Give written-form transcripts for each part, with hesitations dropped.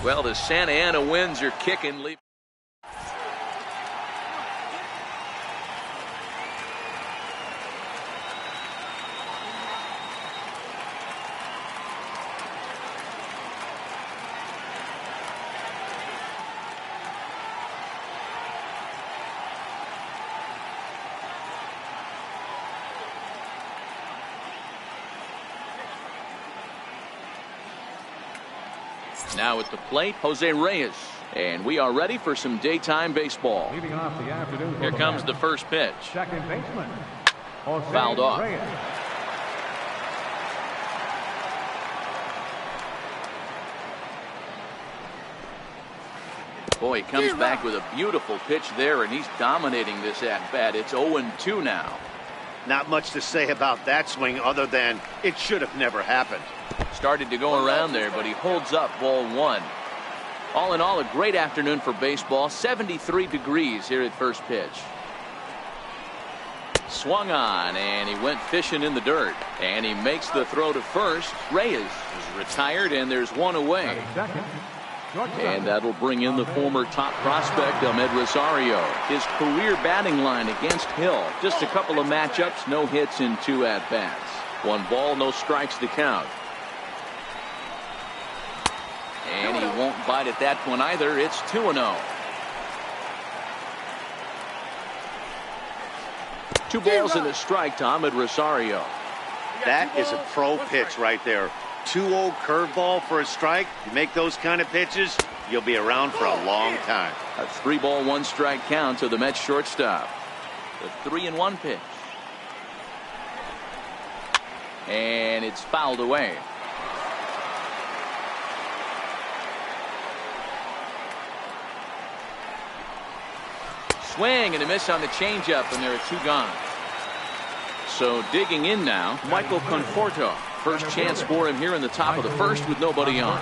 Well, the Santa Ana Winds are kicking. Now at the plate, Jose Reyes. And we are ready for some daytime baseball. Leading off the afternoon. Here comes the first pitch. Second baseman. Jose Fouled off. Reyes. Boy, he comes back with a beautiful pitch there, and he's dominating this at-bat. It's 0-2 now. Not much to say about that swing other than it should have never happened. Started to go around there, but he holds up ball one. All in all, a great afternoon for baseball. 73 degrees here at first pitch. Swung on, and he went fishing in the dirt. And he makes the throw to first. Reyes is retired, and there's one away. And that'll bring in the former top prospect, Ahmed Rosario. His career batting line against Hill. Just a couple of matchups, no hits in 2 at-bats. 1 ball, no strikes to count. And he won't bite at that one either. It's 2-0. 2 balls and a strike to Ahmed Rosario. That is a pro pitch right there. 2-0 curveball for a strike. You make those kind of pitches, you'll be around for a long time. A 3-ball, 1-strike count to the Mets shortstop. The 3-1 pitch. And it's fouled away. Swing and a miss on the changeup, and there are 2 gone. So digging in now, Michael Conforto. First chance for him here in the top of the first with nobody on.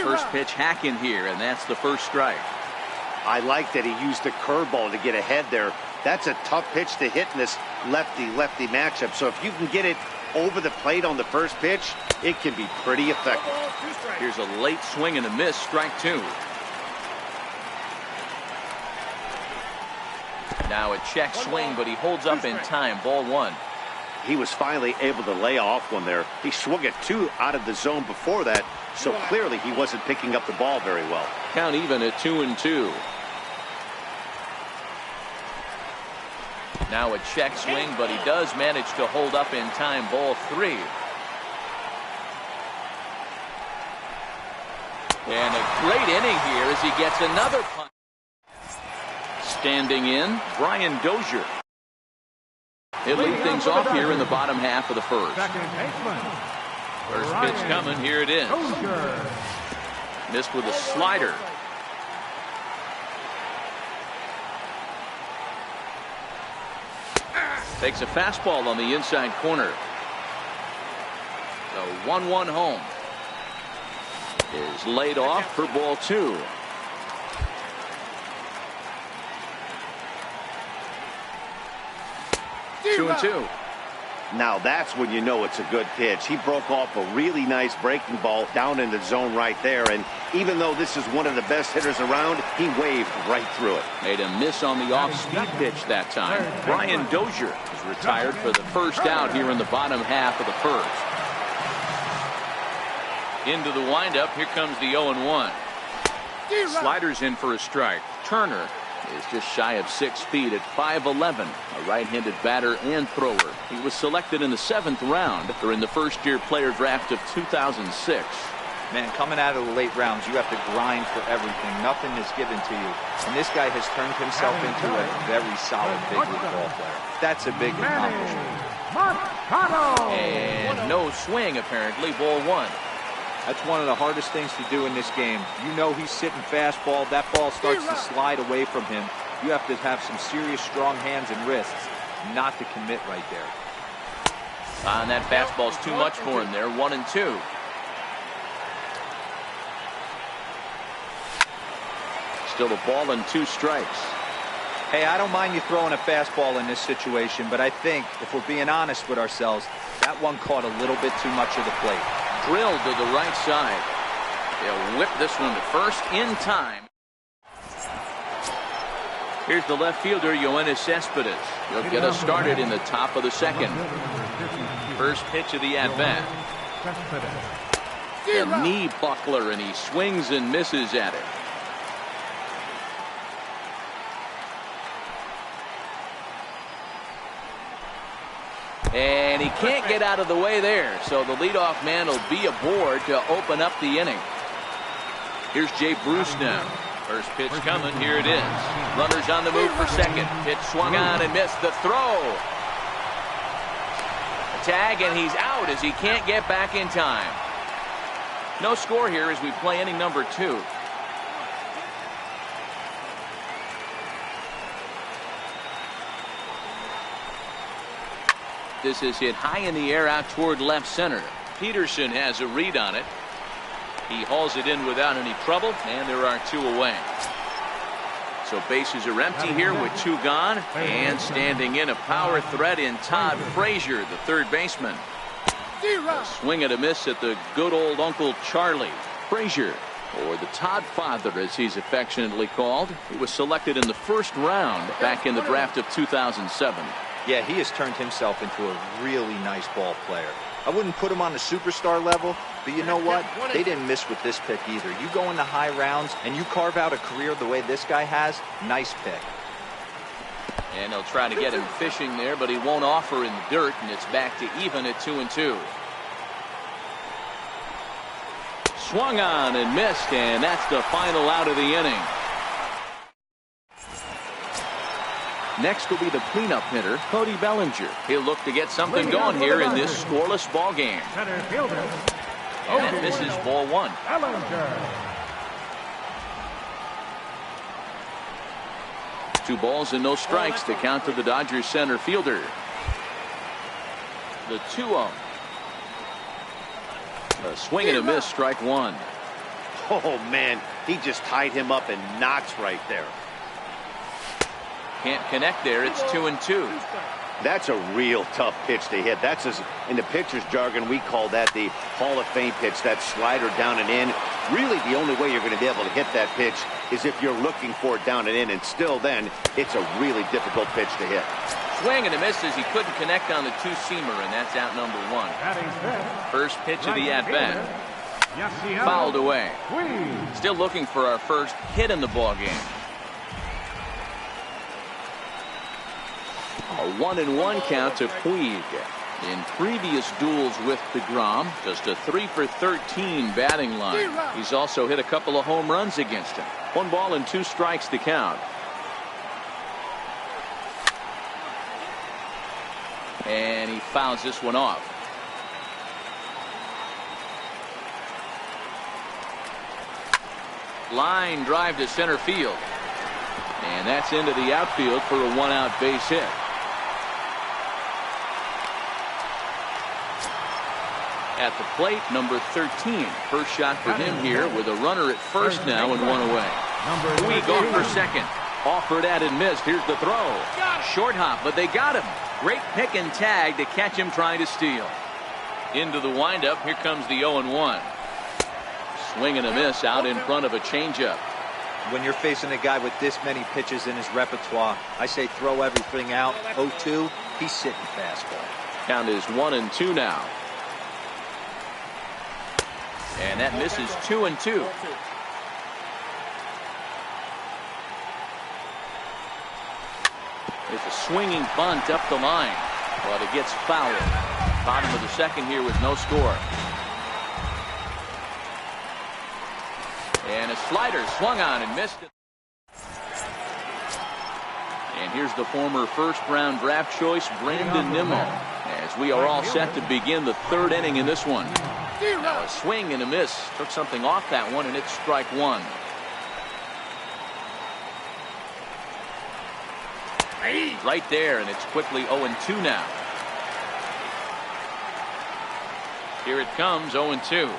First pitch hack in here, and that's the first strike. I like that he used the curveball to get ahead there. That's a tough pitch to hit in this lefty-lefty matchup. So if you can get it over the plate on the first pitch, it can be pretty effective. Here's a late swing and a miss, strike 2. Now a check swing, but he holds up in time, ball 1. He was finally able to lay off one there. He swung at 2 out of the zone before that, so clearly he wasn't picking up the ball very well. Count even at 2-2. Now a check swing, but he does manage to hold up in time, ball 3. And a great inning here as he gets another punt. Standing in, Brian Dozier. He'll lead things off here in the bottom half of the first. First pitch coming. Here it is. Missed with a slider. Takes a fastball on the inside corner. The 1-1 home is laid off for ball 2. 2-2. Now that's when you know it's a good pitch. He broke off a really nice breaking ball down in the zone right there. And even though this is one of the best hitters around, he waved right through it. Made a miss on the off-speed pitch that time. Brian Dozier is retired for the first out here in the bottom half of the first. Into the windup. Here comes the 0-1. Sliders in for a strike. Turner is just shy of 6 feet at 5'11", a right-handed batter and thrower. He was selected in the 7th round during the first-year player draft of 2006. Man, coming out of the late rounds, you have to grind for everything. Nothing is given to you. And this guy has turned himself into a very solid big league ball player. That's a big accomplishment. And no swing, apparently, ball 1. That's one of the hardest things to do in this game. You know he's sitting fastball. That ball starts to slide away from him. You have to have some serious strong hands and wrists not to commit right there. And that fastball's too much for him there. 1-2. Still a ball and 2 strikes. Hey, I don't mind you throwing a fastball in this situation, but I think if we're being honest with ourselves, that one caught a little bit too much of the plate. Drilled to the right side. They'll whip this one to first in time. Here's the left fielder, Yoenis Cespedes. He'll get us started in the top of the second. First pitch of the at-bat. A knee buckler, and he swings and misses at it. And he can't get out of the way there, so the leadoff man will be aboard to open up the inning. Here's Jay Bruce now. First pitch coming. Here it is. Runners on the move for second. Pitch swung on and missed. The throw. A tag, and he's out as he can't get back in time. No score here as we play inning number 2. This is hit high in the air out toward left center. Peterson has a read on it. He hauls it in without any trouble, and there are 2 away. So bases are empty here with 2 gone, and standing in a power threat in Todd Frazier, the third baseman. A swing and a miss at the good old Uncle Charlie. Frazier, or the Todd Father as he's affectionately called, he was selected in the first round back in the draft of 2007. Yeah, he has turned himself into a really nice ball player. I wouldn't put him on the superstar level, but you know what? They didn't miss with this pick either. You go into high rounds and you carve out a career the way this guy has, nice pick. And they'll try to get him fishing there, but he won't offer in the dirt, and it's back to even at 2-2. Swung on and missed, and that's the final out of the inning. Next will be the cleanup hitter, Cody Bellinger. He'll look to get something going here in this scoreless ball game. And this is ball 1. Two balls and no strikes to count to the Dodgers center fielder. The 2-0. A swing and a miss, strike 1. Oh, man, he just tied him up in knots right there. Can't connect there. It's 2-2. That's a real tough pitch to hit. That's, in the pitcher's jargon, we call that the Hall of Fame pitch, that slider down and in. Really, the only way you're going to be able to hit that pitch is if you're looking for it down and in, and still then, it's a really difficult pitch to hit. Swing and a miss as he couldn't connect on the 2-seamer, and that's out number 1. First pitch of the at-bat. Fouled away. Still looking for our first hit in the ball game. A 1-1 count to Puig. In previous duels with DeGrom, just a 3-for-13 batting line. He's also hit a couple of home runs against him. 1 ball and 2 strikes to count. And he fouls this one off. Line drive to center field. And that's into the outfield for a 1-out base hit. At the plate, number 13. First shot for him here with a runner at first now and 1 away. Puig off for second. Offered at and missed. Here's the throw. Short hop, but they got him. Great pick and tag to catch him trying to steal. Into the windup. Here comes the 0-1. Swing and a miss out in front of a changeup. When you're facing a guy with this many pitches in his repertoire, I say throw everything out. 0-2, he's sitting fastball. Count is 1-2 now. And that misses 2-2. It's a swinging bunt up the line, but it gets fouled. Bottom of the second here with no score. And a slider swung on and missed it. And here's the former first-round draft choice, Brandon Nimmo, as we are all set to begin the 3rd inning in this one. Now a swing and a miss. Took something off that one, and it's strike 1. Right there, and it's quickly 0-2 now. Here it comes, 0-2.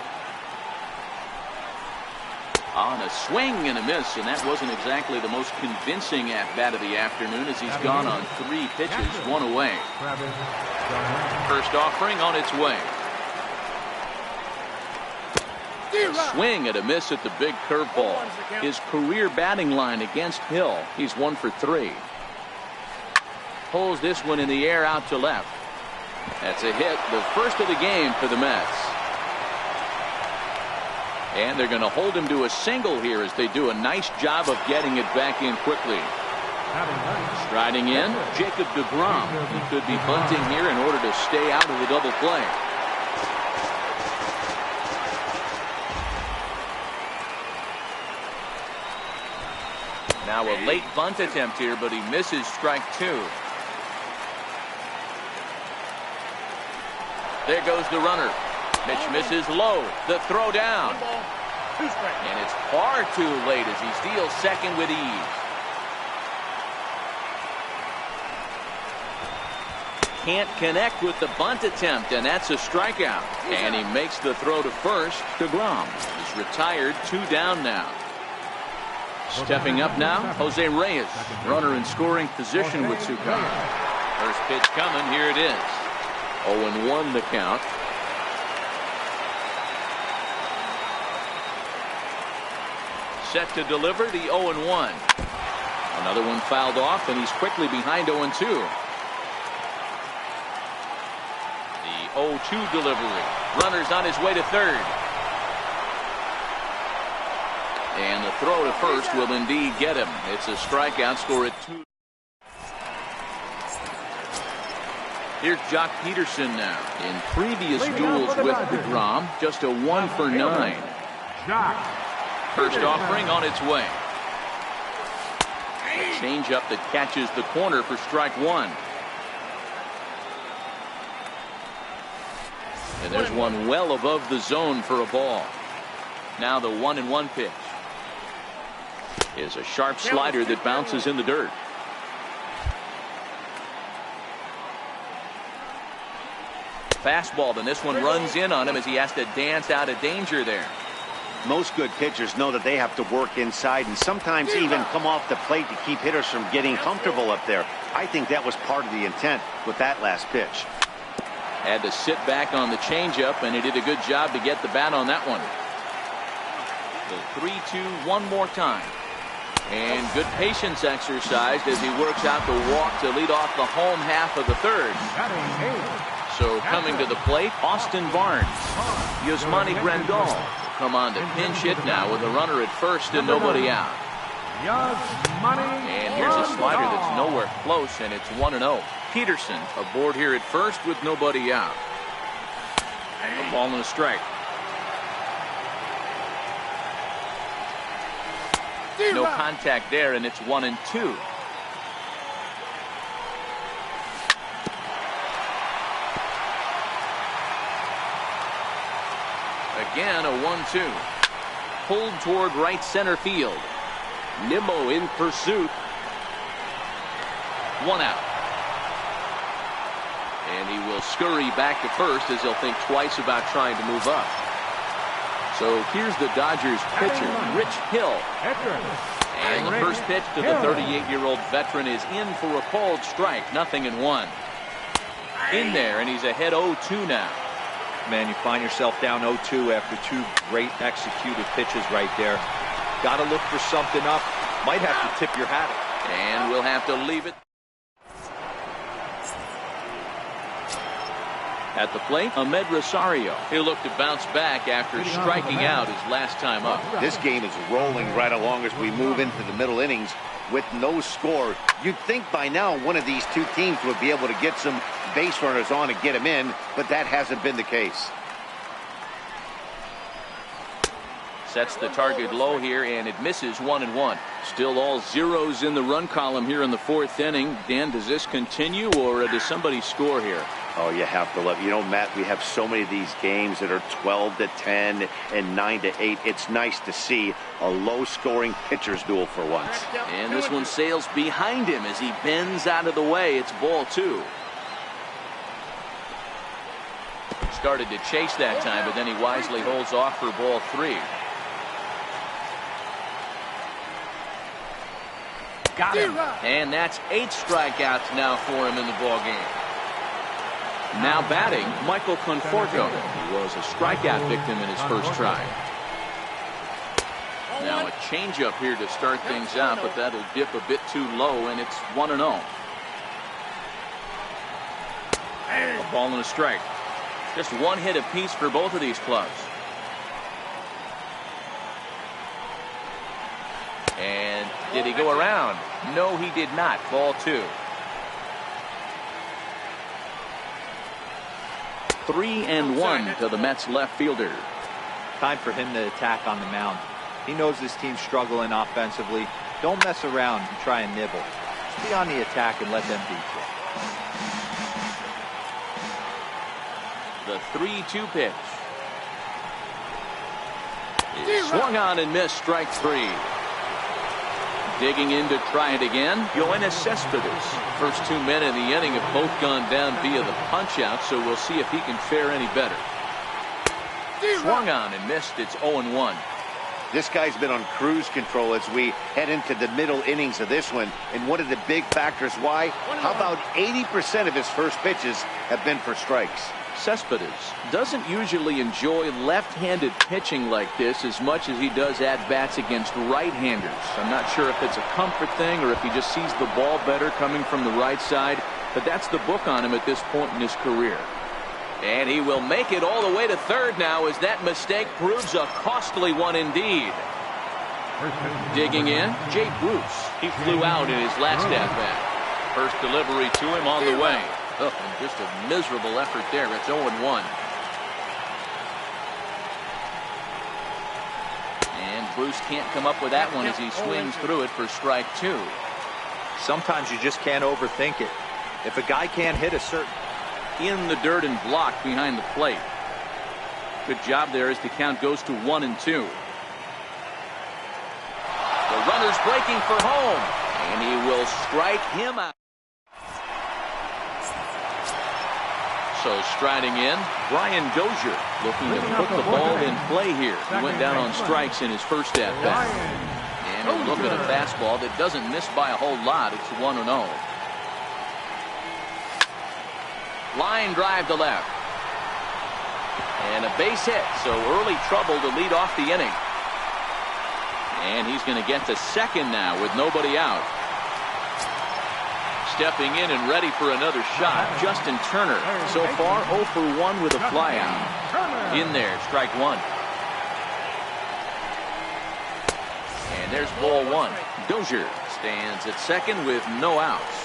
On a swing and a miss, and that wasn't exactly the most convincing at-bat of the afternoon as he's gone on 3 pitches, 1 away. First offering on its way. A swing and a miss at the big curveball. His career batting line against Hill, he's 1 for 3. Pulls this one in the air out to left. That's a hit, the first of the game for the Mets. And they're going to hold him to a single here as they do a nice job of getting it back in quickly. Striding in, Jacob deGrom. He could be bunting here in order to stay out of the double play. Now a late bunt attempt here, but he misses strike 2. There goes the runner. Pitch misses low. The throw down. And it's far too late as he steals second with ease. Can't connect with the bunt attempt, and that's a strikeout. And he makes the throw to first. deGrom is retired, 2 down now. Stepping up now, Jose Reyes. Runner in scoring position with 2 counts. First pitch coming, here it is. 0-1 the count. Set to deliver the 0-1. Another one fouled off, and he's quickly behind 0-2. The 0-2 delivery. Runner's on his way to third. And the throw to first will indeed get him. It's a strikeout, score at 2. Here's Jock Peterson now. In previous duels with deGrom, just a 1 for 9. First offering on its way. Changeup that catches the corner for strike 1. And there's one well above the zone for a ball. Now the 1-1 pitch is a sharp slider that bounces in the dirt. Fastball, then this one runs in on him as he has to dance out of danger there. Most good pitchers know that they have to work inside and sometimes even come off the plate to keep hitters from getting comfortable up there. I think that was part of the intent with that last pitch. Had to sit back on the changeup, and he did a good job to get the bat on that one. The 3-2 one more time. And good patience exercised as he works out the walk to lead off the home half of the third. So coming to the plate, Austin Barnes. Yasmani Grandal will come on to pinch hit now with a runner at first and nobody out. And here's a slider that's nowhere close, and it's 1-0. Peterson aboard here at first with nobody out. A ball and a strike. No contact there, and it's 1-2. Again, a 1-2. Pulled toward right center field. Nimmo in pursuit. 1 out. And he will scurry back to first as he'll think twice about trying to move up. So here's the Dodgers pitcher, Rich Hill. And the first pitch to the 38-year-old veteran is in for a called strike, 0-1. In there, and he's ahead 0-2 now. Man, you find yourself down 0-2 after 2 great executed pitches right there. Got to look for something up. Might have to tip your hat. And we'll have to leave it. At the plate, Ahmed Rosario. He'll look to bounce back after striking out his last time up. This game is rolling right along as we move into the middle innings with no score. You'd think by now one of these 2 teams would be able to get some base runners on and get them in, but that hasn't been the case. Sets the target low here, and it misses 1-1. Still all zeros in the run column here in the 4th inning. Dan, does this continue, or does somebody score here? Oh, you have to love. You know, Matt, we have so many of these games that are 12-10 and 9-8. It's nice to see a low-scoring pitcher's duel for once. And this one sails behind him as he bends out of the way. It's ball 2. Started to chase that time, but then he wisely holds off for ball 3. Got him. And that's 8 strikeouts now for him in the ball game. Now batting, Michael Conforto. He was a strikeout victim in his first try. changeup here to start things out, but that'll dip a bit too low, and it's 1-0. A ball and a strike. Just one hit apiece for both of these clubs. And did he go around? No, he did not. Ball 2. 3-1 to the Mets left fielder. Time for him to attack on the mound. He knows this team's struggling offensively. Don't mess around and try and nibble. Just be on the attack and let them beat you. The 3-2 pitch. Is swung on and missed. Strike 3. Digging in to try it again, Yoenis Cespedes. First 2 men in the inning have both gone down via the punch-out, so we'll see if he can fare any better. Swung on and missed. It's 0-1. This guy's been on cruise control as we head into the middle innings of this one. And one of the big factors why, how about 80% of his first pitches have been for strikes? Cespedes doesn't usually enjoy left-handed pitching like this as much as he does at-bats against right-handers. I'm not sure if it's a comfort thing or if he just sees the ball better coming from the right side, but that's the book on him at this point in his career. And he will make it all the way to third now as that mistake proves a costly one indeed. Digging in, Jay Bruce. He flew out in his last at-bat. First delivery to him on the way. Oh, and just a miserable effort there. It's 0-1. And Bruce can't come up with that one as he swings through it for strike 2. Sometimes you just can't overthink it. If a guy can't hit a certain... In the dirt and blocked behind the plate. Good job there as the count goes to 1-2. The runner's breaking for home, and he will strike him out. So striding in, Brian Dozier looking to put the ball in play here. He went down on strikes in his first at-bat. And a look at a fastball that doesn't miss by a whole lot. It's 1-0. Line drive to left. And a base hit, so early trouble to lead off the inning. And he's going to get to second now with nobody out. Stepping in and ready for another shot, Justin Turner. So far 0 for 1 with a flyout. In there, strike 1. And there's ball 1. Dozier stands at second with no outs.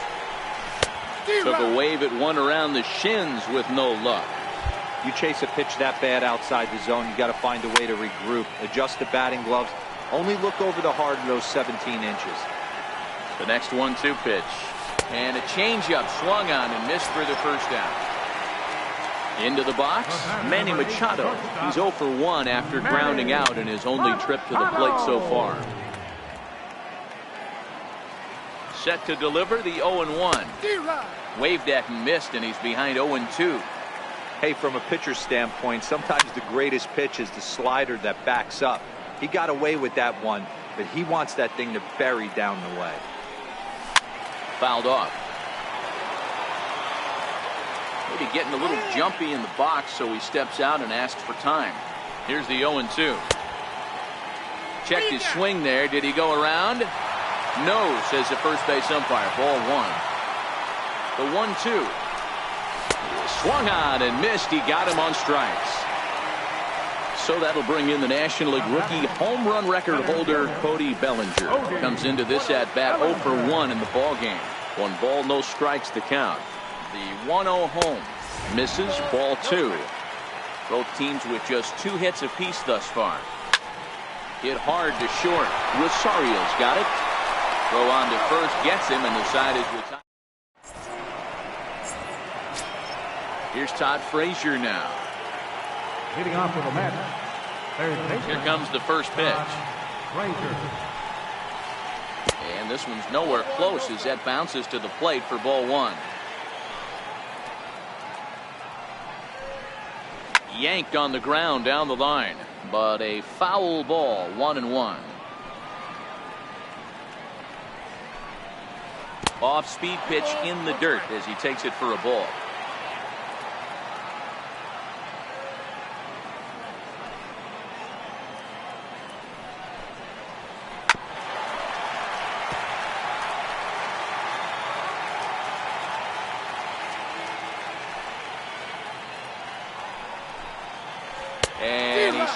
Took a wave at one around the shins with no luck. You chase a pitch that bad outside the zone, you got to find a way to regroup, adjust the batting gloves, only look over the heart of those 17 inches. The next 1-2 pitch. And a changeup swung on and missed for the first out. Into the box, Manny Machado. He's 0 for 1 after grounding out in his only trip to the plate so far. Set to deliver the 0-1. Waved at and missed, and he's behind 0-2. Hey, from a pitcher's standpoint, sometimes the greatest pitch is the slider that backs up. He got away with that one, but he wants that thing to bury down the leg. Fouled off. Maybe getting a little jumpy in the box, so he steps out and asks for time. Here's the 0-2. Checked his swing there. Did he go around? No, says the first base umpire. Ball 1. The 1-2. Swung on and missed. He got him on strikes. So that'll bring in the National League rookie home run record holder Cody Bellinger. Comes into this at bat 0 for 1 in the ball game. 1 ball, no strikes to count. The 1-0 home misses. Ball 2. Both teams with just 2 hits apiece thus far. Hit hard to short. Rosario's got it. Throw on to first, gets him, and the side is retired. Here's Todd Frazier now. Leading off for the Mets. Here comes the first pitch. Frazier. And this one's nowhere close as that bounces to the plate for ball 1. Yanked on the ground down the line, but a foul ball. 1-1. Off-speed pitch in the dirt as he takes it for a ball.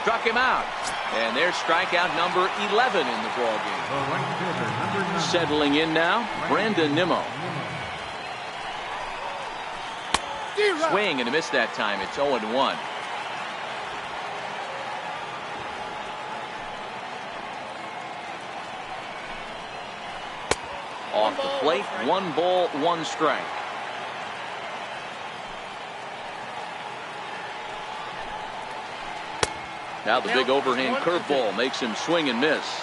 struck him out. And there's strikeout number 11 in the ballgame. Settling in now, Brandon Nimmo. Swing and a miss that time. It's 0-1. Off the plate, 1 ball, 1 strike. Now the big overhand curveball makes him swing and miss.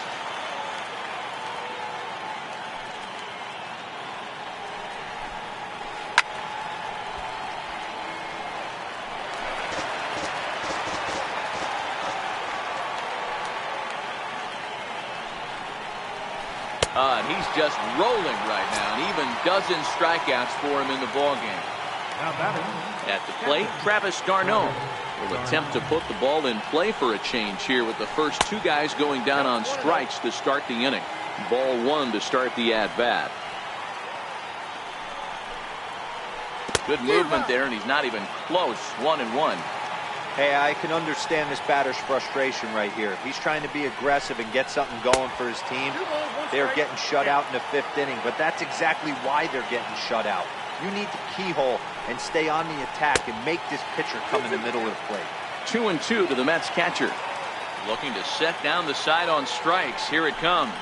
And he's just rolling right now, and even dozen strikeouts for him in the ballgame. At the plate, Travis d'Arnaud will attempt to put the ball in play for a change here with the first 2 guys going down on strikes to start the inning. Ball 1 to start the at-bat. Good movement there, and he's not even close. 1-1. Hey, I can understand this batter's frustration right here. He's trying to be aggressive and get something going for his team. They're getting shut out in the 5th inning, but that's exactly why they're getting shut out. You need to keyhole and stay on the attack and make this pitcher come in the middle of the plate. 2-2 to the Mets catcher. Looking to set down the side on strikes. Here it comes.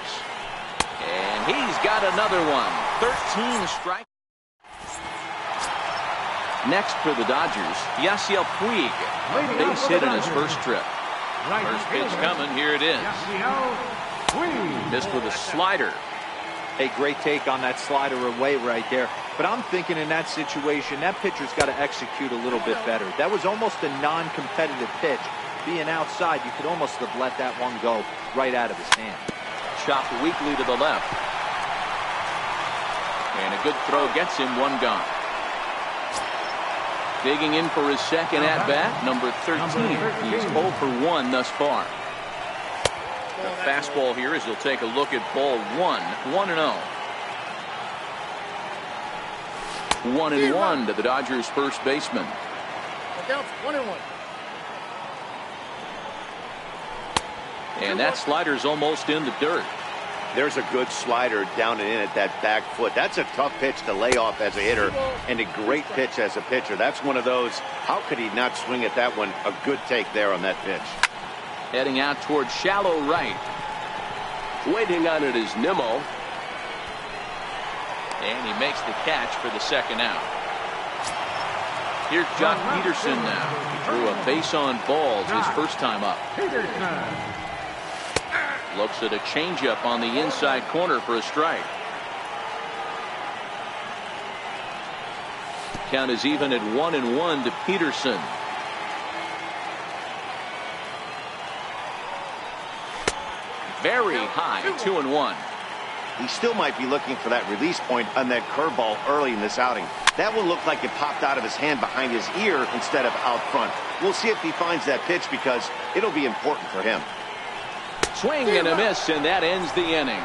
And he's got another one. 13 strikes. Next for the Dodgers, Yasiel Puig. Base hit in his first trip. First pitch coming. Here it is. Missed with a slider. Hey, great take on that slider away right there. But I'm thinking in that situation, that pitcher's got to execute a little bit better. That was almost a non-competitive pitch. Being outside, you could almost have let that one go right out of his hand. Chopped weakly to the left. And a good throw gets him 1 gone. Digging in for his second at-bat, number 13. He's 0 for 1 thus far. The fastball here as he'll take a look at ball 1. 1-0. 1-1 to the Dodgers first baseman. And that slider's almost in the dirt. There's a good slider down and in at that back foot. That's a tough pitch to lay off as a hitter, and a great pitch as a pitcher. That's one of those, how could he not swing at that one? A good take there on that pitch. Heading out towards shallow right. Waiting on it is Nimmo. And he makes the catch for the second out. Here's Jock Peterson now. He drew a base on balls his first time up. Looks at a changeup on the inside corner for a strike. Count is even at 1-1 to Peterson. Very high, 2-1. He still might be looking for that release point on that curveball early in this outing. That one looked like it popped out of his hand behind his ear instead of out front. We'll see if he finds that pitch because it'll be important for him. Swing and a miss, and that ends the inning.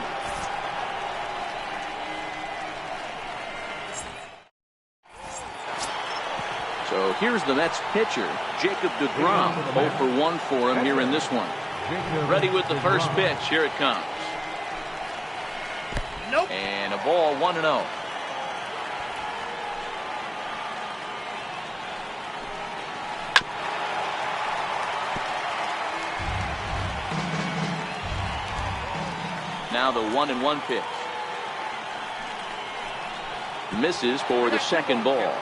So here's the Mets pitcher, Jacob deGrom. 0 for 1 for him here in this one. Ready with the first pitch. Here it comes. Nope. And a ball, 1-0. Now the 1-1 pitch. Misses for the second ball.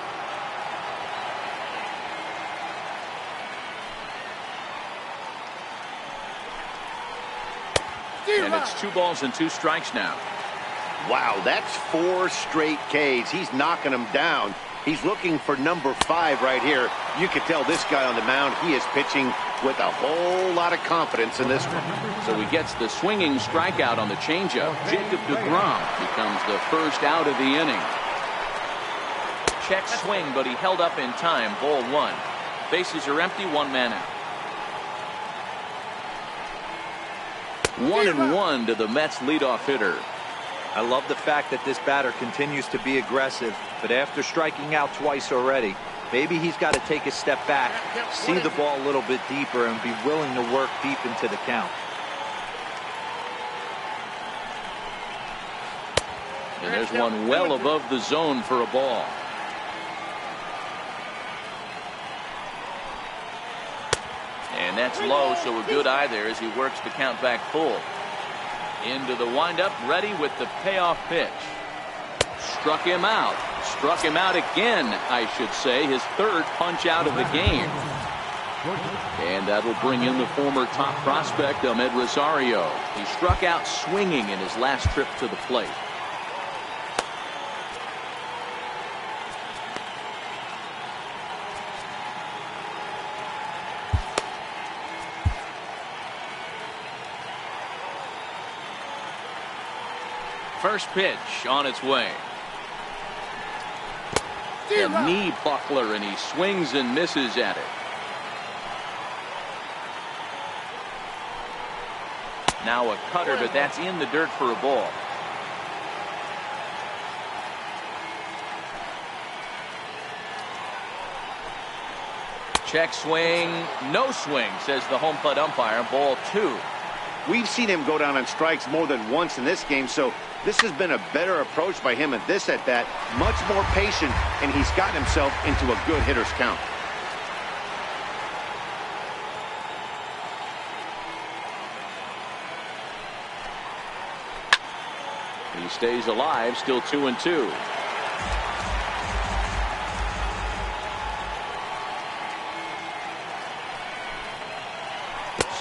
And it's 2 balls and 2 strikes now. Wow, that's 4 straight Ks. He's knocking them down. He's looking for number 5 right here. You can tell this guy on the mound, he is pitching with a whole lot of confidence in this one. So he gets the swinging strikeout on the changeup. Jacob deGrom becomes the first out of the inning. Check swing, but he held up in time. Ball 1. Bases are empty, 1 man out. 1-1 to the Mets leadoff hitter. I love the fact that this batter continues to be aggressive, but after striking out twice already, Maybe he's got to take a step back, see the ball a little bit deeper, and be willing to work deep into the count. And there's one well above the zone for a ball. And that's low, so a good eye there as he works the count back full. Into the windup, ready with the payoff pitch. Struck him out. Struck him out again, I should say. His third punch out of the game. And that'll bring in the former top prospect, Ahmed Rosario. He struck out swinging in his last trip to the plate. First pitch on its way. A knee buckler, and he swings and misses at it. Now a cutter, but that's in the dirt for a ball. Check swing, no swing, says the home plate umpire. Ball 2. We've seen him go down on strikes more than once in this game, so this has been a better approach by him at this at-bat. Much more patient, and he's gotten himself into a good hitter's count. He stays alive, still 2-2.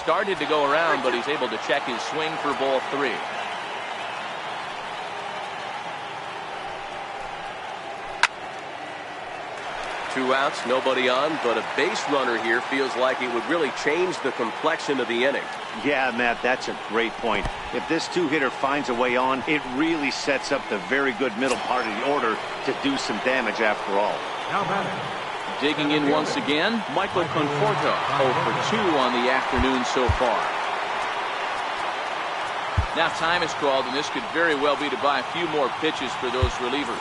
Started to go around, but he's able to check his swing for ball 3. Two outs, nobody on, but a base runner here feels like it would really change the complexion of the inning. Yeah, Matt, that's a great point. If this two-hitter finds a way on, it really sets up the very good middle part of the order to do some damage after all. Now batting. Digging in once again, Michael Conforto, 0 for 2 on the afternoon so far. Now time is called, and this could very well be to buy a few more pitches for those relievers.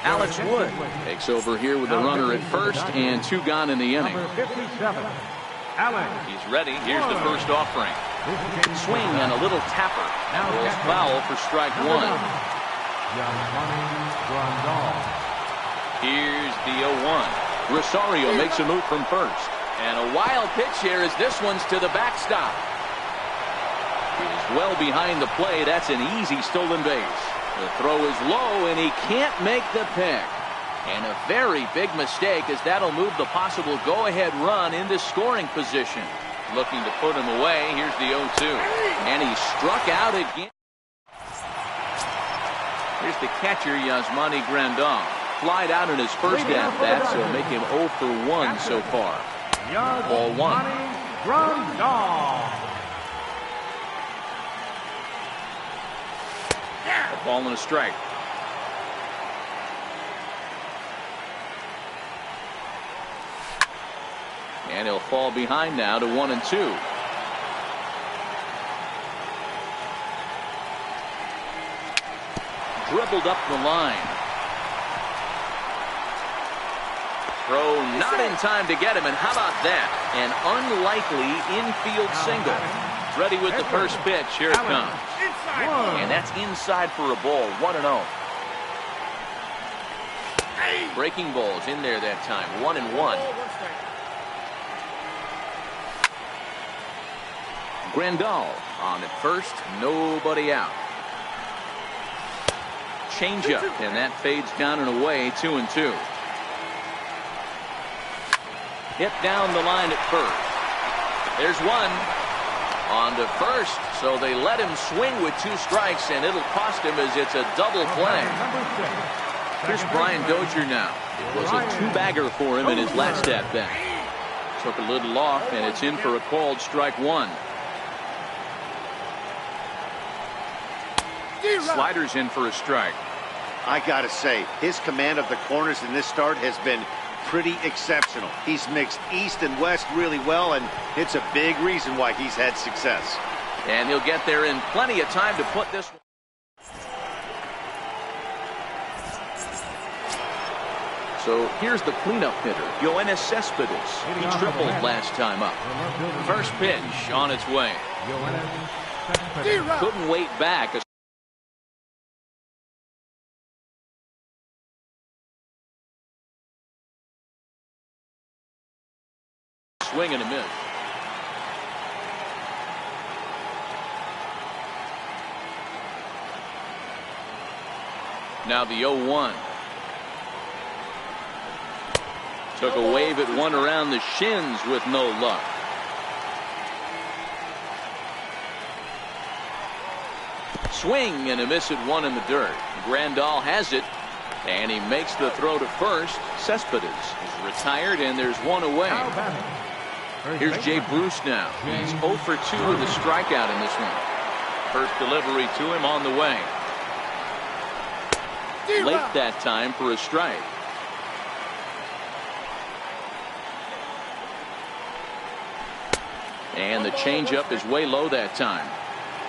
Alex Wood takes over here with a runner at first and 2 gone in the inning. Number 57, Alex. He's ready. Here's the first offering. Swing and a little tapper. Rolls foul for strike 1. Here's the 0-1. Rosario makes a move from first. And a wild pitch here as this one's to the backstop. He's well behind the plate. That's an easy stolen base. The throw is low, and he can't make the pick. And a very big mistake, as that'll move the possible go-ahead run into scoring position. Looking to put him away. Here's the 0-2. And he struck out again. Here's the catcher, Yasmani Grandal. Flied out in his first at-bat, so make him 0 for 1 so far. Ball 1. Grandal. A ball and a strike. And he'll fall behind now to 1-2. Dribbled up the line. Throw not in time to get him, and how about that? An unlikely infield single. Ready with the first pitch. Here it comes. And that's inside for a ball. 1-0. Breaking balls in there that time. 1-1. Grandal on at first. Nobody out. Changeup, and that fades down and away. 2-2. Hit down the line at first. There's one. On to first, so they let him swing with 2 strikes, and it'll cost him as it's a double play. Here's Brian Dozier now. It was a 2-bagger for him in his last at-bat. Took a little off, and it's in for a called strike 1. Sliders in for a strike. I gotta say, his command of the corners in this start has been pretty exceptional. He's mixed east and west really well, and it's a big reason why he's had success. And he'll get there in plenty of time to put this one. So here's the cleanup hitter, Yoenis Cespedes. He tripled last time up. First pitch on its way. Couldn't wait back. Swing and a miss. Now the 0-1. Took a wave at one around the shins with no luck. Swing and a miss at one in the dirt. Grandal has it, and he makes the throw to first. Cespedes is retired, and there's one away. Here's Jay Bruce now. He's 0 for 2 with a strikeout in this one. First delivery to him on the way. Late that time for a strike. And the changeup is way low that time.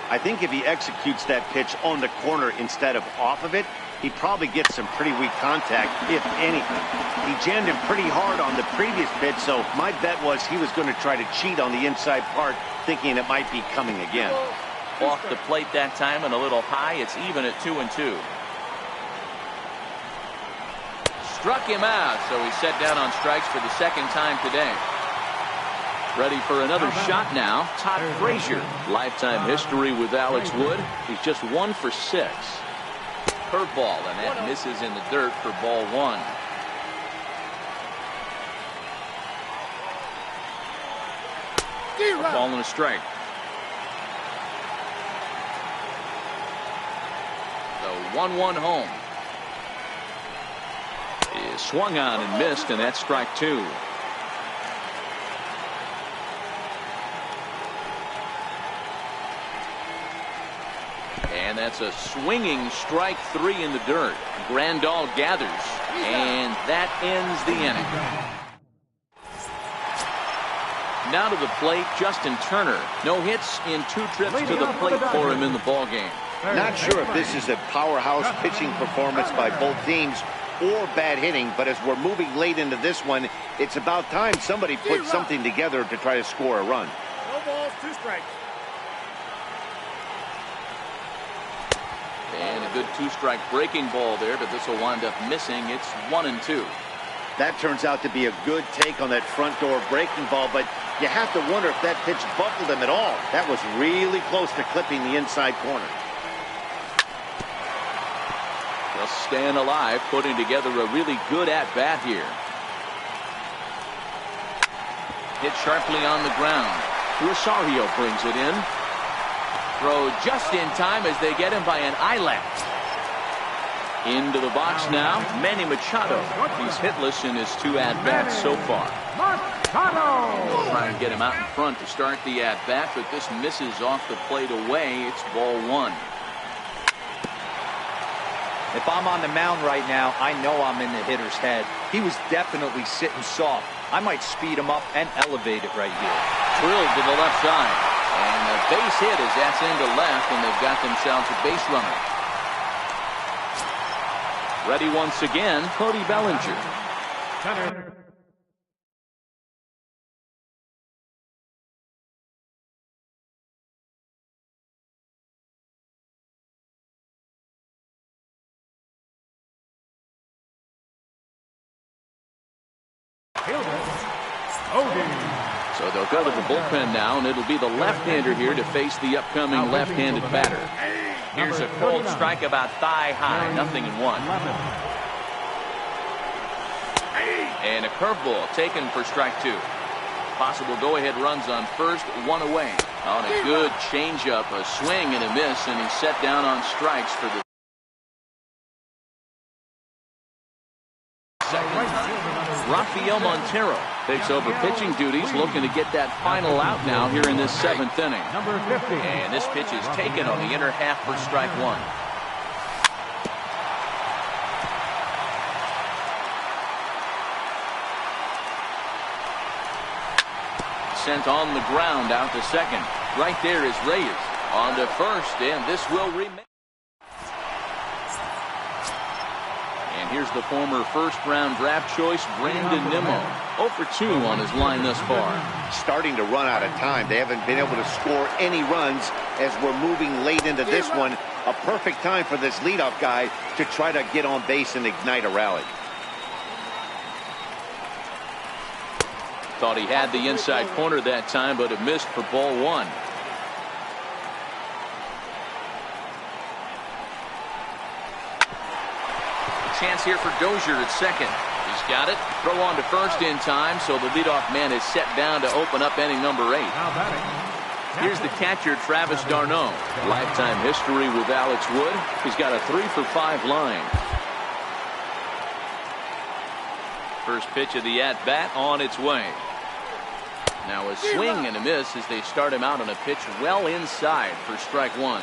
I think if he executes that pitch on the corner instead of off of it, he probably gets some pretty weak contact, if anything. He jammed him pretty hard on the previous pitch, so my bet was he was going to try to cheat on the inside part, thinking it might be coming again. Off the plate that time and a little high. It's even at 2-2. Struck him out, so he's set down on strikes for the second time today. Ready for another shot now. Todd Frazier. Lifetime history with Alex Wood. He's just 1 for 6. Curveball, and that misses in the dirt for ball 1. A ball and a strike. The 1-1 home. Is swung on and missed, and that's strike 2. And that's a swinging strike 3 in the dirt. Grandal gathers, and that ends the inning. Now to the plate, Justin Turner. No hits in 2 trips to the plate for him in the ballgame. Not sure if this is a powerhouse pitching performance by both teams or bad hitting, but as we're moving late into this one, it's about time somebody put something together to try to score a run. No balls, 2 strikes. And a good 2-strike breaking ball there, but this will wind up missing. It's 1-2. That turns out to be a good take on that front door breaking ball, but you have to wonder if that pitch buckled him at all. That was really close to clipping the inside corner. Just staying alive, putting together a really good at-bat here. Hit sharply on the ground. Rosario brings it in. Throw just in time as they get him by an eyelash. Into the box now, Manny Machado. He's hitless in his 2 at-bats so far. They'll try and get him out in front to start the at-bat, but this misses off the plate away. It's ball 1. If I'm on the mound right now, I know I'm in the hitter's head. He was definitely sitting soft. I might speed him up and elevate it right here. Drilled to the left side. And a base hit as that's into left, and they've got themselves a base runner. Ready once again, Cody Bellinger. Center. So they'll go to the bullpen now, and it'll be the left-hander here to face the upcoming left-handed batter. Here's a cold strike about thigh high, 0-1. And a curveball taken for strike 2. Possible go-ahead runs on first, 1 away. On a good changeup, a swing and a miss, and he's set down on strikes for the second. Rafael Montero takes over pitching duties, looking to get that final out now here in this 7th inning. And this pitch is taken on the inner half for strike 1. Sent on the ground out to second. Right there is Reyes on to first, and this will remain. And here's the former first-round draft choice, Brandon Nimmo. 0 for 2 on his line thus far. Starting to run out of time. They haven't been able to score any runs as we're moving late into this one. A perfect time for this leadoff guy to try to get on base and ignite a rally. Thought he had the inside corner that time, but it missed for ball 1. Chance here for Dozier at second. He's got it. Throw on to first in time, so the leadoff man is set down to open up inning number 8. Here's the catcher, Travis d'Arnaud. Lifetime history with Alex Wood. He's got a 3 for 5 line. First pitch of the at-bat on its way. Now a swing and a miss as they start him out on a pitch well inside for strike 1.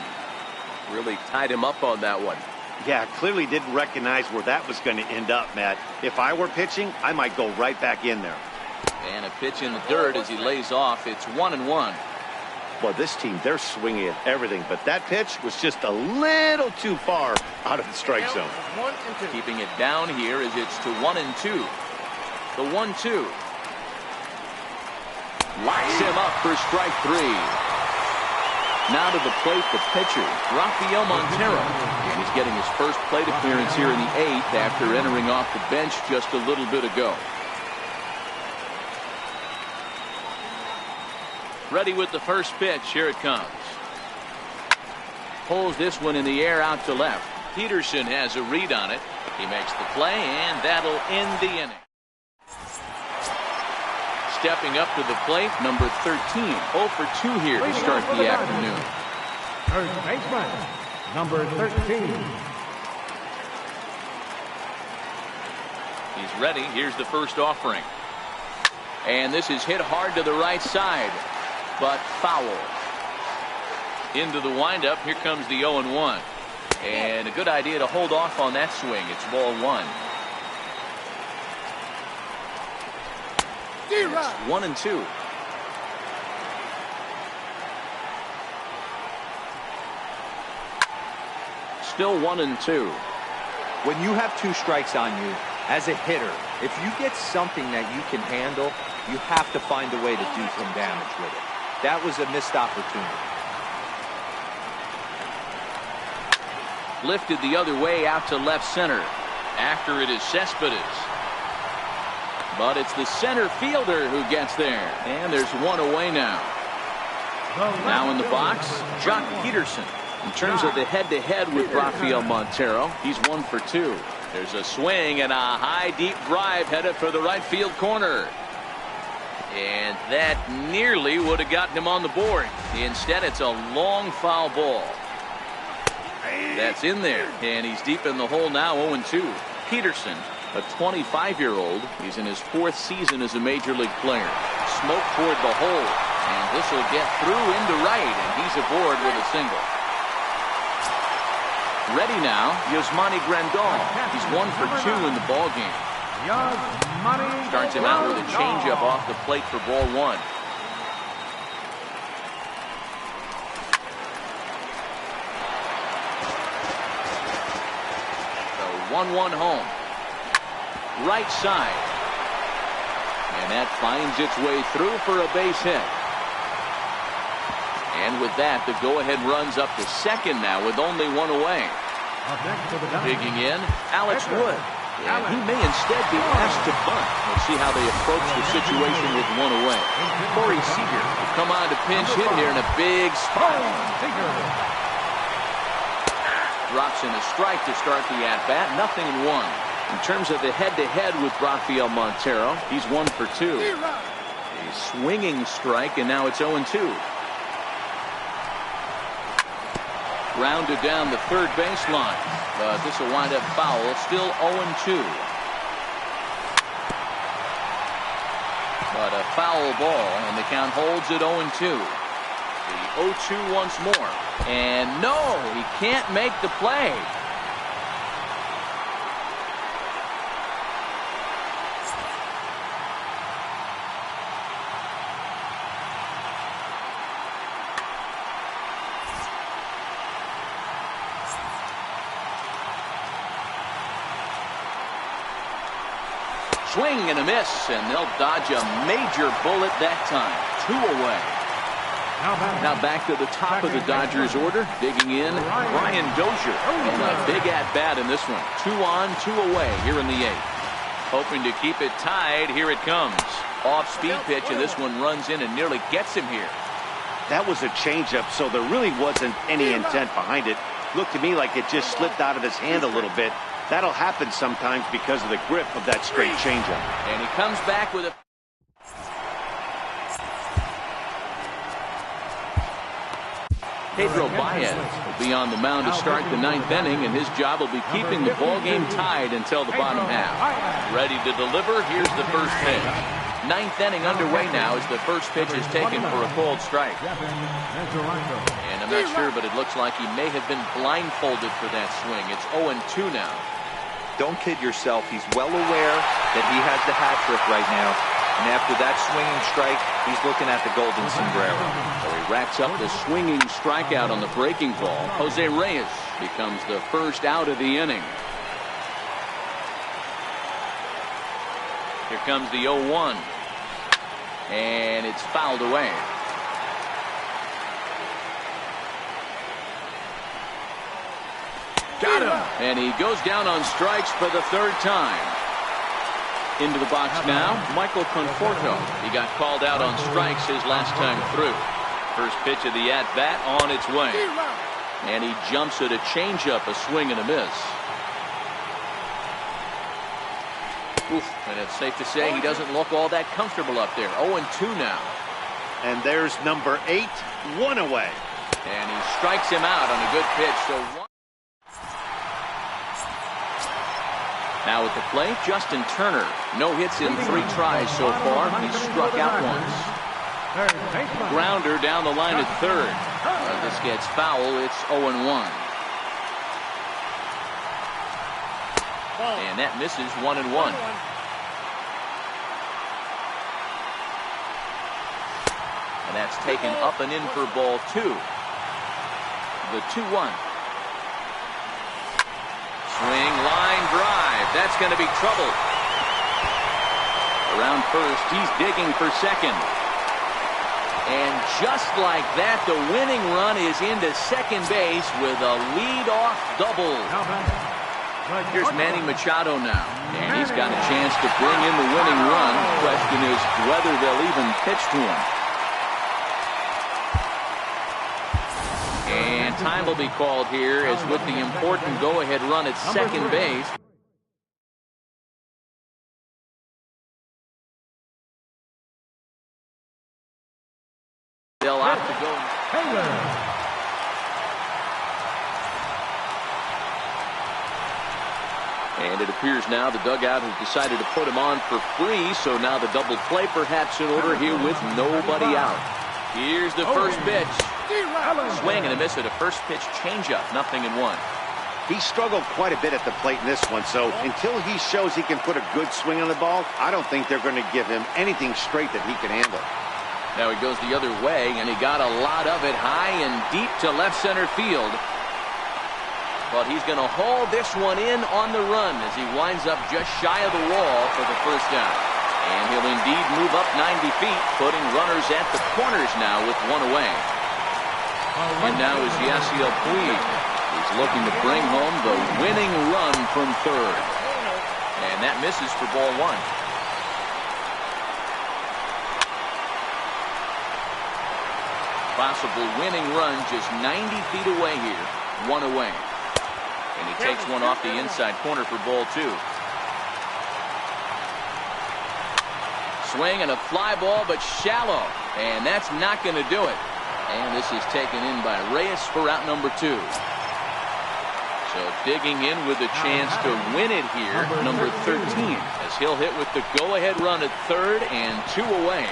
Really tied him up on that one. Yeah, clearly didn't recognize where that was going to end up, Matt. If I were pitching, I might go right back in there. And a pitch in the dirt as he lays off. It's 1-1. Well, this team, they're swinging at everything, but that pitch was just a little too far out of the strike zone. Keeping it down here as it's to 1-2. The 1-2. Locks him up for strike 3. Now to the plate, the pitcher, Rafael Montero. And he's getting his first plate appearance here in the 8th after entering off the bench just a little bit ago. Ready with the first pitch. Here it comes. Pulls this one in the air out to left. Peterson has a read on it. He makes the play, and that'll end the inning. Stepping up to the plate, number 13. 0 for 2 here to start the afternoon. First baseman, number 13. He's ready. Here's the first offering. And this is hit hard to the right side, but foul. Into the windup. Here comes the 0-1. And a good idea to hold off on that swing. It's ball 1. It's 1-2. Still 1-2. When you have 2 strikes on you, as a hitter, if you get something that you can handle, you have to find a way to do some damage with it. That was a missed opportunity. Lifted the other way out to left center. After it is Cespedes. But it's the center fielder who gets there. And there's one away now. Now in the box, Jock Peterson. In terms of the head-to-head with Rafael Montero, he's 1 for 2. There's a swing and a high, deep drive headed for the right field corner. And that nearly would have gotten him on the board. Instead, it's a long foul ball. That's in there. And he's deep in the hole now, 0-2. Peterson, a 25-year-old. He's in his 4th season as a major league player. Smoke toward the hole. And this will get through into right. And he's aboard with a single. Ready now, Yasmani Grandal. He's 1 for 2 in the ballgame. Starts him out with a changeup off the plate for ball 1. The 1-1 home. Right side. And that finds its way through for a base hit. And with that, the go-ahead runs up to second now with only 1 away. Digging in, Alex Wood. And he may instead be asked to bunt. We'll see how they approach the situation with 1 away. Corey Seager will come on to pinch hit here in a big spot. Drops in a strike to start the at-bat. 0-1. In terms of the head-to-head with Rafael Montero, he's 1 for 2. A swinging strike, and now it's 0-2. Rounded down the third baseline. But this will wind up foul. Still 0-2. But a foul ball, and the count holds at 0-2. The 0-2 once more. And no, he can't make the play. Swing and a miss, and they'll dodge a major bullet that time. 2 away. Now back to the top of the Dodgers order. Digging in, Brian Dozier. And a big at-bat in this one. 2 on, 2 away here in the 8th. Hoping to keep it tied. Here it comes. Off-speed pitch, and this one runs in and nearly gets him here. That was a changeup, so there really wasn't any intent behind it. Looked to me like it just slipped out of his hand a little bit. That'll happen sometimes because of the grip of that straight changeup. And he comes back with a... Pedro Baez will be on the mound to start the 9th inning, and his job will be keeping the ball game tied until the bottom half. Ready to deliver. Here's the first pitch. 9th inning underway now as the first pitch is taken for a cold strike. And I'm not sure, but it looks like he may have been blindfolded for that swing. It's 0-2 now. Don't kid yourself. He's well aware that he has the hat trick right now. And after that swinging strike, he's looking at the golden sombrero. So he racks up the swinging strikeout on the breaking ball. Jose Reyes becomes the first out of the inning. Here comes the 0-1. And it's fouled away. Got him. And he goes down on strikes for the 3rd time. Into the box now, Michael Conforto. He got called out on strikes his last time through. First pitch of the at-bat on its way. And he jumps at a changeup, a swing and a miss. Oof, and it's safe to say he doesn't look all that comfortable up there. 0-2 now. And there's number 8, 1 away. And he strikes him out on a good pitch. So now at the plate, Justin Turner. No hits in 3 tries so far. He's struck out once. Grounder down the line at 3rd. This gets foul. It's 0-1. And that misses 1-1. And that's taken up and in for ball 2. The 2-1. Swing, line drive. That's going to be trouble. Around first, he's digging for second. And just like that, the winning run is into second base with a lead-off double. Here's Manny Machado now, and he's got a chance to bring in the winning run. The question is whether they'll even pitch to him. And time will be called here as with the important go-ahead run at second base. They'll opt to go. And it appears now the dugout has decided to put him on for free, so now the double play perhaps in order here with nobody out. Here's the first pitch. Swing and a miss at a first pitch changeup, 0-1. He struggled quite a bit at the plate in this one, so until he shows he can put a good swing on the ball, I don't think they're going to give him anything straight that he can handle. Now he goes the other way, and he got a lot of it high and deep to left center field. But he's going to haul this one in on the run as he winds up just shy of the wall for the first out. And he'll indeed move up 90 feet, putting runners at the corners now with 1 away. And now is Yasiel Puig. He's looking to bring home the winning run from 3rd. And that misses for ball 1. Possible winning run just 90 feet away here. 1 away. And he takes one off the inside corner for ball 2. Swing and a fly ball, but shallow. And that's not going to do it. And this is taken in by Reyes for out number 2. So digging in with a chance to win it here, number 13, as he'll hit with the go-ahead run at 3rd and 2 away.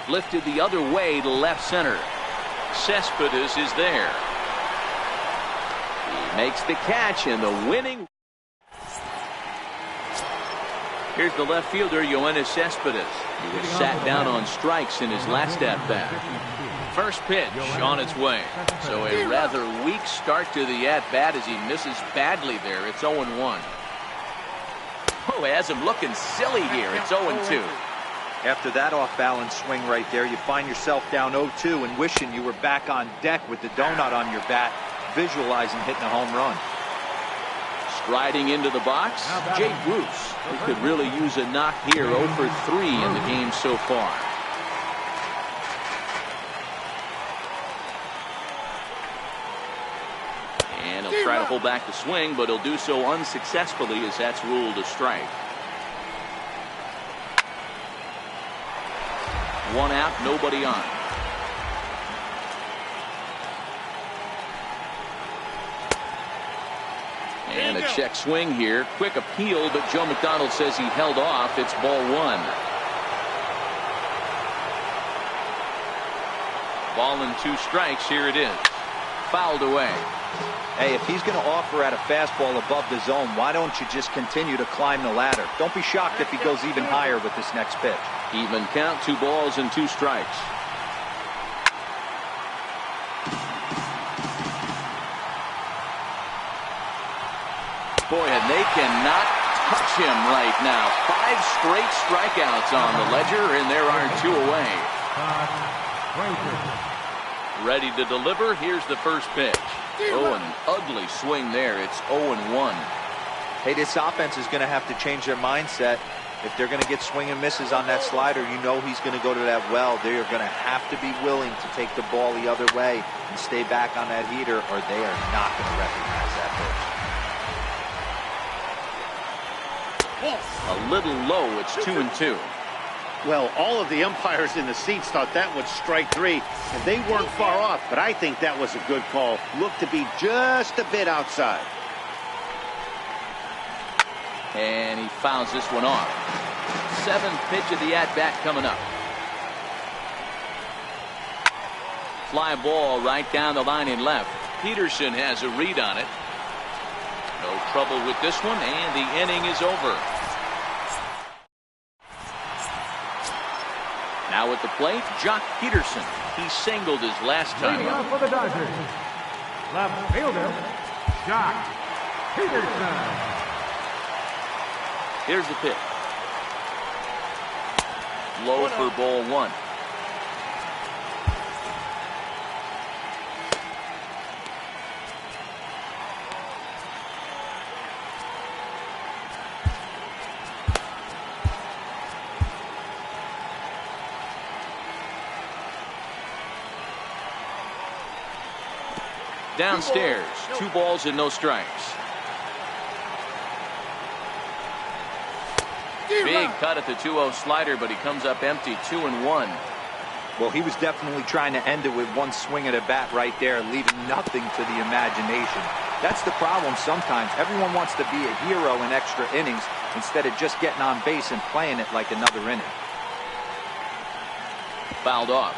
Lifted the other way to left center. Cespedes is there. He makes the catch and the winning. Here's the left fielder, Yoenis Cespedes. He was sat down on strikes in his last at-bat. First pitch on its way. So a rather weak start to the at-bat as he misses badly there. It's 0-1. Oh, has him looking silly here. It's 0-2. After that off-balance swing right there, you find yourself down 0-2 and wishing you were back on deck with the donut on your bat, visualizing hitting a home run. Striding into the box, Jay Bruce, who could really use a knock here. 0 for 3 in the game so far. And he'll try to hold back the swing, but he'll do so unsuccessfully as that's ruled a strike. 1 out, nobody on. And a check swing here. Quick appeal, but Joe McDonald says he held off. It's ball 1. Ball and 2 strikes. Here it is. Fouled away. Hey, if he's going to offer at a fastball above the zone, why don't you just continue to climb the ladder? Don't be shocked if he goes even higher with this next pitch. Even count, 2 balls and 2 strikes. Boy, and they cannot touch him right now. 5 straight strikeouts on the ledger, and there are 2 away. Ready to deliver. Here's the first pitch. Oh, an ugly swing there. It's 0-1. Hey, this offense is going to have to change their mindset. If they're going to get swing and misses on that slider, you know he's going to go to that well. They are going to have to be willing to take the ball the other way and stay back on that heater, or they are not going to recognize that pitch. A little low. It's 2-2. Well, all of the umpires in the seats thought that was strike 3, and they weren't far off, but I think that was a good call. Looked to be just a bit outside. And he fouls this one off. 7th pitch of the at-bat coming up. Fly ball right down the line in left. Peterson has a read on it. No trouble with this one, and the inning is over. Now at the plate, Jock Peterson. He singled his last time Leading up. off for the Dodgers, left fielder, Jock Peterson. Here's the pitch. Low for ball 1. Downstairs, 2 balls and no strikes. Big cut at the 2-0 slider, but he comes up empty. 2-1. Well, he was definitely trying to end it with 1 swing at a bat right there, leaving nothing to the imagination. That's the problem sometimes. Everyone wants to be a hero in extra innings instead of just getting on base and playing it like another inning. Fouled off.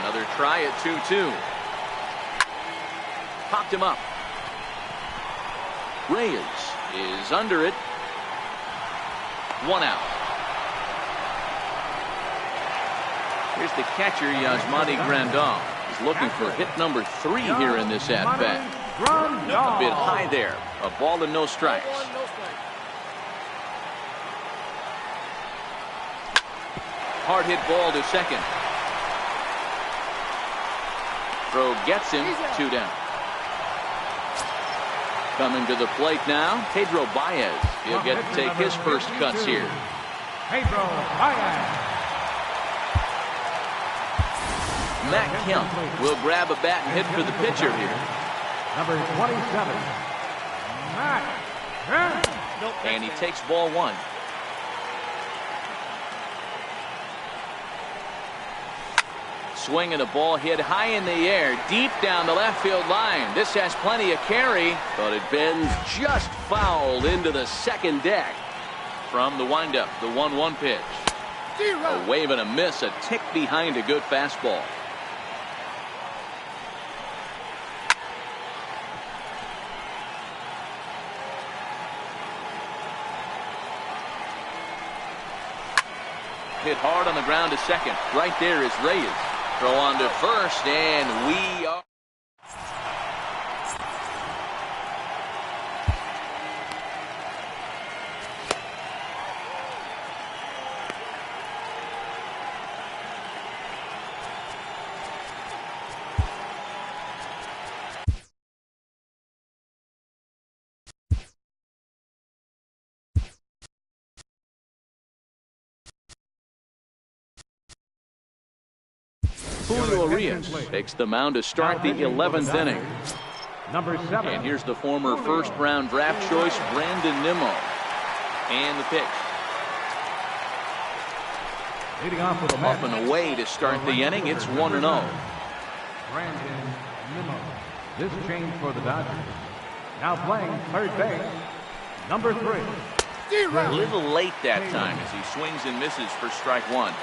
Another try at 2-2. Popped him up. Reyes is under it. 1 out. Here's the catcher, Yasmani Grandal. He's looking for hit number 3 here in this at-bat. A bit high there. A ball and no strikes. Hard hit ball to second. Throw gets him. 2 down. Coming to the plate now, Pedro Baez. He'll get to take his first cuts here. Pedro Baez. Matt Kemp will grab a bat and hit for the pitcher here. Number 27, Matt. And he takes ball one. Swinging a ball hit high in the air, deep down the left field line. This has plenty of carry, but it bends just foul into the second deck. From the windup, the 1-1 pitch. A wave and a miss, a tick behind a good fastball. Hit hard on the ground to second. Right there is Reyes. Throw on to first, and we are. Julio Reyes takes the mound to start the 11th inning. Number 7. And here's the former first-round draft choice, Brandon Nimmo. And the pitch. Leading off with a Up and away to start the inning. It's 1-0. Brandon Nimmo. This change for the Dodgers. Now playing third base, number 3. A little late that time as he swings and misses for strike one.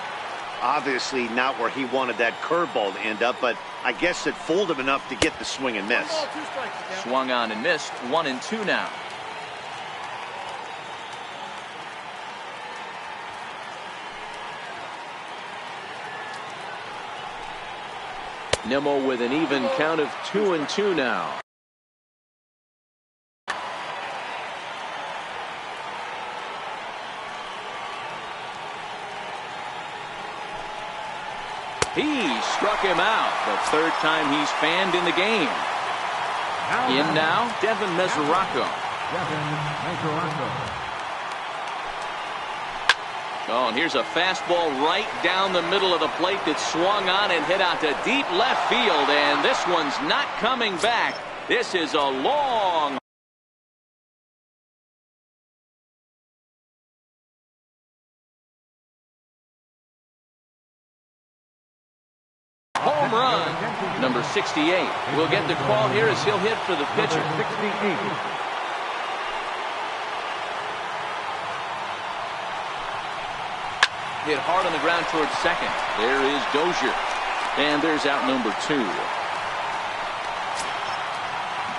Obviously not where he wanted that curveball to end up, but I guess it fooled him enough to get the swing and miss. Swung on and missed. 1-2 now. Nimmo with an even count of 2-2 now. He struck him out. The third time he's fanned in the game. In now, Devin Mesoraco. Oh, and here's a fastball right down the middle of the plate that swung on and hit out to deep left field. And this one's not coming back. This is a long home run. Number 68 will get the call here as he'll hit for the pitcher. 68. Hit hard on the ground towards second. There is Dozier. And there's out number 2.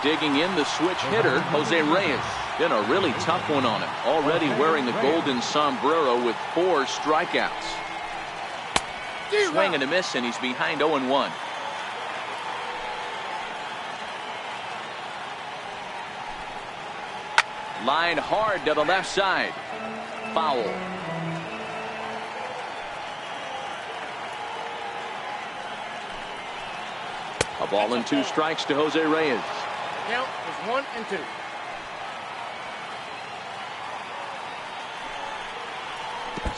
Digging in the switch hitter, Jose Reyes. Been a really tough one on him. Already wearing the golden sombrero with 4 strikeouts. Swing and a miss, and he's behind 0-1. Line hard to the left side. Foul. A ball and 2 strikes to Jose Reyes. Count is 1-2.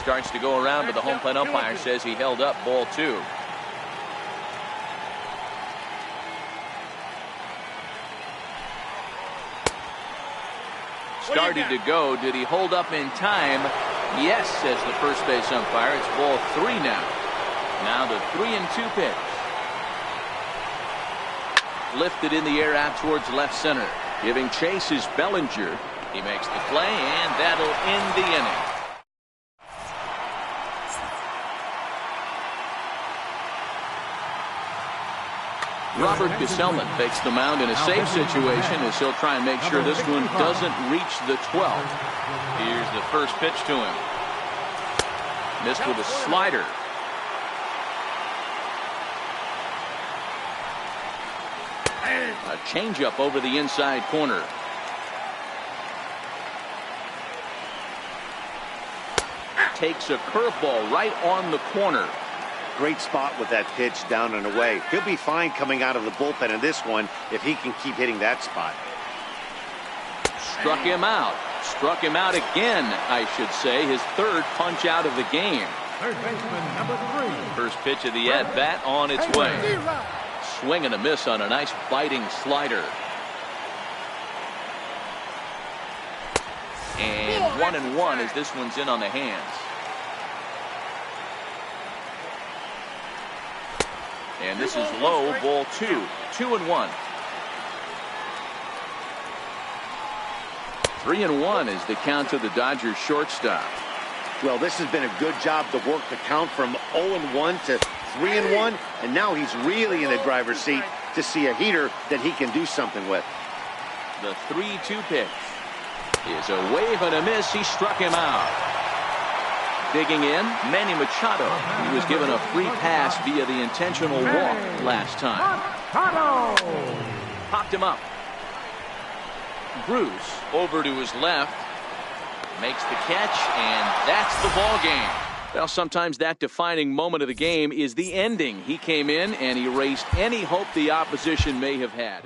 Starts to go around, but the home plate umpire says he held up ball 2. Started to go. Did he hold up in time? Yes, says the first base umpire. It's ball 3 now. Now the 3-2 pitch. Lifted in the air out towards left center. Giving chase is Bellinger. He makes the play, and that'll end the inning. Robert Gesellman takes the mound in a safe situation as he'll try and make sure this one doesn't reach the 12th. Here's the first pitch to him. Missed with a slider. A changeup over the inside corner. Takes a curveball right on the corner. Great spot with that pitch down and away. He'll be fine coming out of the bullpen in this one if he can keep hitting that spot. Struck him out. Struck him out again, I should say. His 3rd punch out of the game. Third baseman, number 3. First pitch of the at-bat on its way. Swing and a miss on a nice biting slider. And 1-1 as this one's in on the hands. And this is low, ball 2. 2-1. 3-1 is the count to the Dodgers shortstop. Well, this has been a good job to work the count from 0-1 to 3-1, and now he's really in the driver's seat to see a heater that he can do something with. The 3-2 pitch is a wave and a miss. He struck him out. Digging in, Manny Machado. He was given a free pass via the intentional walk last time. Popped him up. Bruce over to his left. Makes the catch, and that's the ball game. Well, sometimes that defining moment of the game is the ending. He came in and erased any hope the opposition may have had.